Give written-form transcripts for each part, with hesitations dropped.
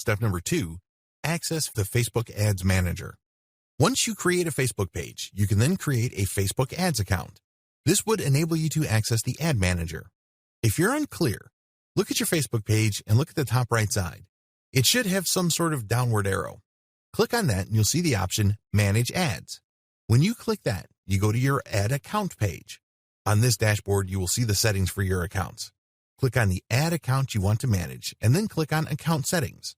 Step number 2, access the Facebook Ads Manager. Once you create a Facebook page, you can then create a Facebook Ads account. This would enable you to access the Ad Manager. If you're unclear, look at your Facebook page and look at the top right side. It should have some sort of downward arrow. Click on that and you'll see the option Manage Ads. When you click that, you go to your Ad Account page. On this dashboard, you will see the settings for your accounts. Click on the ad account you want to manage and then click on Account Settings.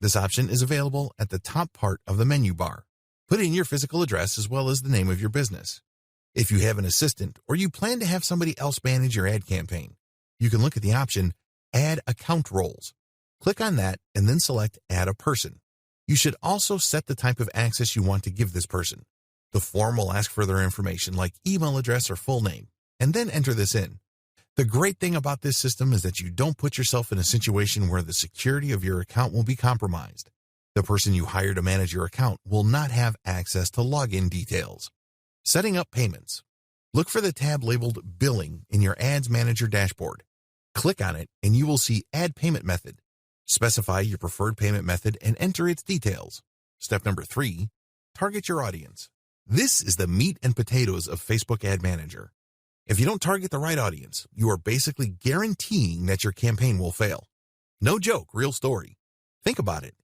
This option is available at the top part of the menu bar. Put in your physical address as well as the name of your business. If you have an assistant or you plan to have somebody else manage your ad campaign, you can look at the option Add Account Roles. Click on that and then select Add a Person. You should also set the type of access you want to give this person. The form will ask for their information like email address or full name, and then enter this in. The great thing about this system is that you don't put yourself in a situation where the security of your account will be compromised. The person you hire to manage your account will not have access to login details. Setting up payments. Look for the tab labeled Billing in your Ads Manager dashboard. Click on it and you will see Add Payment Method. Specify your preferred payment method and enter its details. Step number 3, target your audience. This is the meat and potatoes of Facebook Ad Manager. If you don't target the right audience, you are basically guaranteeing that your campaign will fail. No joke, real story. Think about it.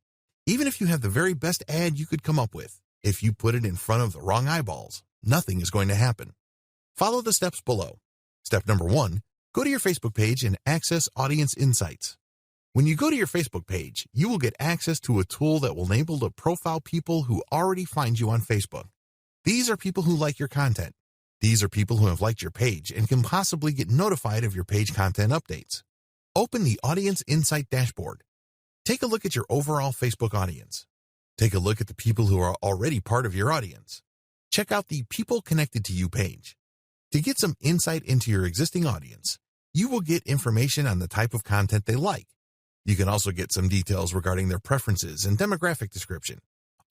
Even if you have the very best ad you could come up with, if you put it in front of the wrong eyeballs, nothing is going to happen. Follow the steps below. Step number 1, go to your Facebook page and access Audience Insights. When you go to your Facebook page, you will get access to a tool that will enable to profile people who already find you on Facebook. These are people who like your content. These are people who have liked your page and can possibly get notified of your page content updates. Open the Audience Insight dashboard. Take a look at your overall Facebook audience. Take a look at the people who are already part of your audience. Check out the People Connected to You page. To get some insight into your existing audience, you will get information on the type of content they like. You can also get some details regarding their preferences and demographic description.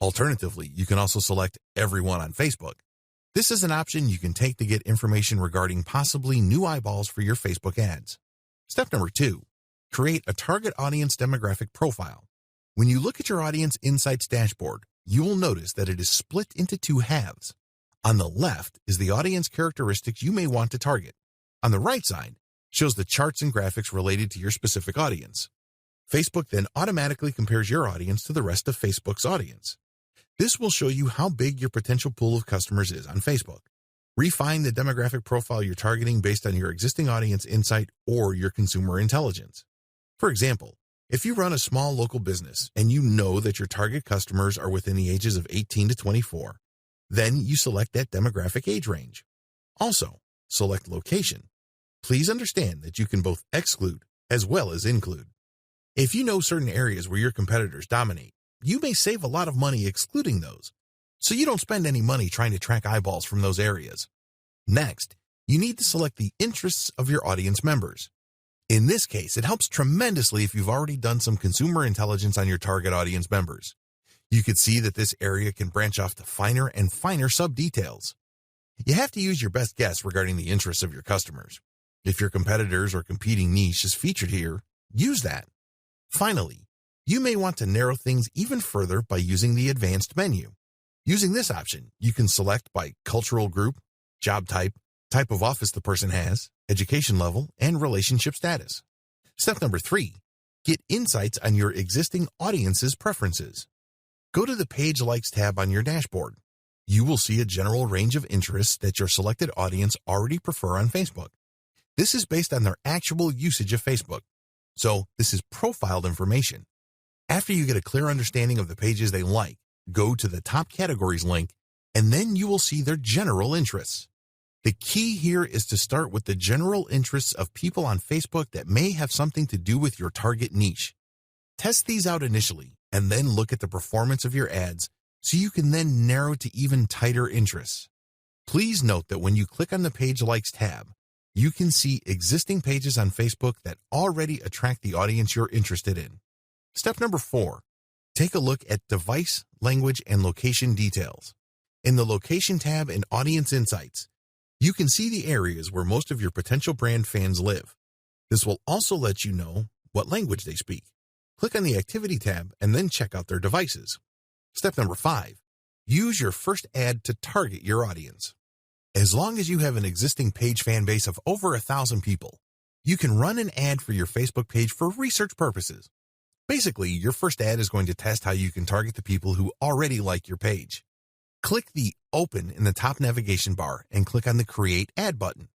Alternatively, you can also select Everyone on Facebook. This is an option you can take to get information regarding possibly new eyeballs for your Facebook ads. Step number 2, create a target audience demographic profile. When you look at your Audience Insights dashboard, you will notice that it is split into 2 halves. On the left is the audience characteristics you may want to target. On the right side shows the charts and graphics related to your specific audience. Facebook then automatically compares your audience to the rest of Facebook's audience. This will show you how big your potential pool of customers is on Facebook. Refine the demographic profile you're targeting based on your existing audience insight or your consumer intelligence. For example, if you run a small local business and you know that your target customers are within the ages of 18 to 24, then you select that demographic age range. Also, select location. Please understand that you can both exclude as well as include. If you know certain areas where your competitors dominate, you may save a lot of money excluding those, so you don't spend any money trying to track eyeballs from those areas. Next, you need to select the interests of your audience members. In this case, it helps tremendously if you've already done some consumer intelligence on your target audience members. You can see that this area can branch off to finer and finer sub-details. You have to use your best guess regarding the interests of your customers. If your competitors or competing niche is featured here, use that. Finally, you may want to narrow things even further by using the advanced menu. Using this option, you can select by cultural group, job type, type of office the person has, education level, and relationship status. Step number 3, get insights on your existing audience's preferences. Go to the Page Likes tab on your dashboard. You will see a general range of interests that your selected audience already prefer on Facebook. This is based on their actual usage of Facebook. So this is profiled information. After you get a clear understanding of the pages they like, go to the top categories link, and then you will see their general interests. The key here is to start with the general interests of people on Facebook that may have something to do with your target niche. Test these out initially, and then look at the performance of your ads so you can then narrow to even tighter interests. Please note that when you click on the Page Likes tab, you can see existing pages on Facebook that already attract the audience you're interested in. Step number 4, take a look at device, language, and location details. In the Location tab in Audience Insights, you can see the areas where most of your potential brand fans live. This will also let you know what language they speak. Click on the Activity tab and then check out their devices. Step number 5. Use your first ad to target your audience. As long as you have an existing page fan base of over 1,000 people, you can run an ad for your Facebook page for research purposes. Basically, your first ad is going to test how you can target the people who already like your page. Click the Open in the top navigation bar and click on the Create Ad button.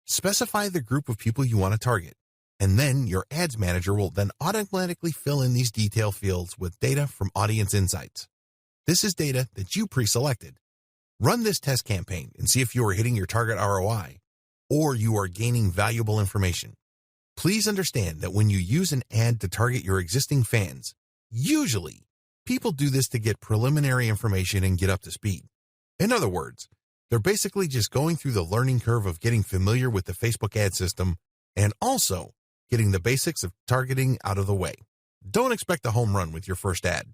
Specify the group of people you want to target, and then your Ads Manager will then automatically fill in these detail fields with data from Audience Insights. This is data that you pre-selected. Run this test campaign and see if you are hitting your target ROI or you are gaining valuable information. Please understand that when you use an ad to target your existing fans, usually people do this to get preliminary information and get up to speed. In other words, they're basically just going through the learning curve of getting familiar with the Facebook ad system and also getting the basics of targeting out of the way. Don't expect a home run with your first ad.